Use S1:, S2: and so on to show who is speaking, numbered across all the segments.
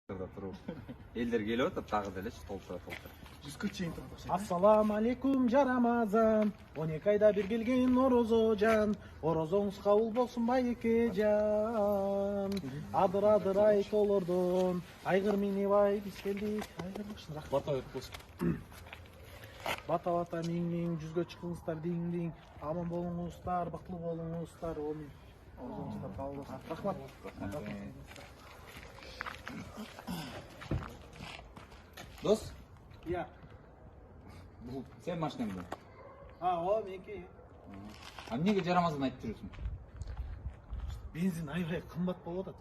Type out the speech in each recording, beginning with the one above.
S1: Элдер келип атат, дагы делечи толтура.
S2: 100 чейин турат.
S3: Ассалам алейкум жарамазан, 12 айда бир келген орозожан, орозоңуз кабыл болсун байекежан. Адыр ай толордон, айгыр минибай биз келдик.
S2: Бата өтүп болсун.
S3: Бата миң жүзгө чыкыңыздар диң. Аман болуңуздар, бактылуу болуңуздар. Орозоңуздар кабыл болсун. Рахмат.
S1: Дос,
S3: Я.
S1: бул сен машинаң бу.
S3: О, меники.
S1: А эмнеге жарамазан айтып жүрөсүң?
S3: Бензин айрай кымбат болуп атат.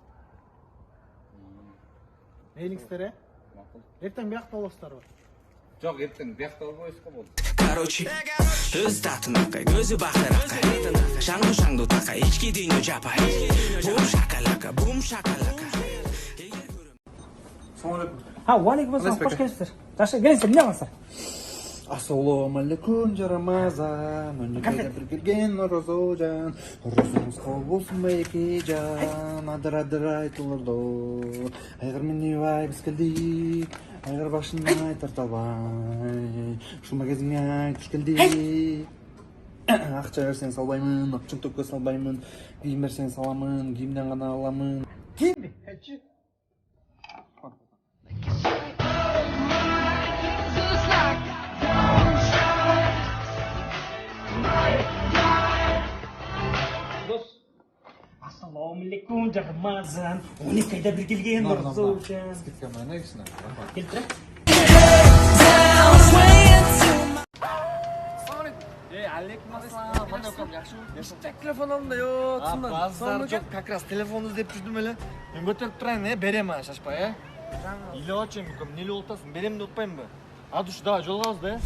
S3: Мейлиңиздер,
S1: Макул.
S3: Эртең биякта болосуздарбы?
S1: Жок, эртең биякта болбойсузго болду.
S4: Короче, өз татынакай, көзі бақырақай, шаңду тақай, ички дүйнө жапай. Бум шакалака.
S5: Уалейкум ассалам, қош келіпсіздер. Жақсы, келіңіздер, не алыңыздар?
S2: Ассалам алейкум жарамазан, 12 айда бир келген орозожан, орозоңуз кабыл болсун байекежан, адыр айтылырдо, айгыр минибай биз келдик, айгыр башын ай тартабай, шума кезиңе ай туш келдик. Акча берсең салбаймын, акчаны төккө салбаймын, кийим берсең саламын, кийимден гана аламын.
S3: Кимби? Хечи.
S5: Ассалам алейкум жарамазан, 12 айда бир келген орозожан.
S2: Скидка менен кичине.
S5: Келіп тұра.
S6: Алейкум ассалам. Кандай окам, жакшыбы? Эшек телефон алдым да, yo, тусундан.
S2: Базар жок, как раз телефон издеп жүрдүм эле. Мен көтөрүп турайын, берем а, шашпай, Иле очойм, эмне болуп атасың? Берем деп атпаймынбы? Адуш, да, жолугабыз да,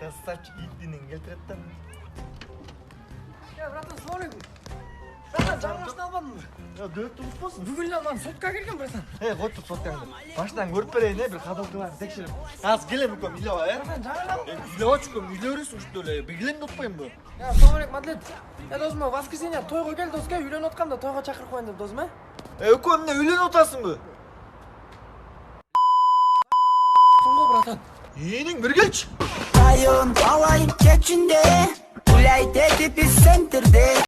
S2: Красавчик иддинин келтирет да.
S6: Я, братан, салам алейкум. Братан, жаңы машина албадыңбы?
S2: Я, дөп болсун.
S6: Бүгүн эле алган, сотка келген братан.
S2: Койтуп соткаңды. Башынан көрүп берейин, бир кадалгыларын текшерип. Азыр келем үкөм, иле ба,
S6: Братан, жаңы эле алган.
S2: Иле очком, иле бересиң уште эле. Бир келем деп атпаймынбы?
S6: Я, салам алейкум, Мадлет. Я, досума, воскресенье тойго кел, доска, үйлөнүп аткам да тойго чакырып коеюн деп, досум,
S2: Өкөм, эмне үйлөнүп атасыңбы?
S6: Соңго, братан.
S2: Эниң бир келчи.
S4: Ayın alayım keçinde, Ulay dedi biz sendirde.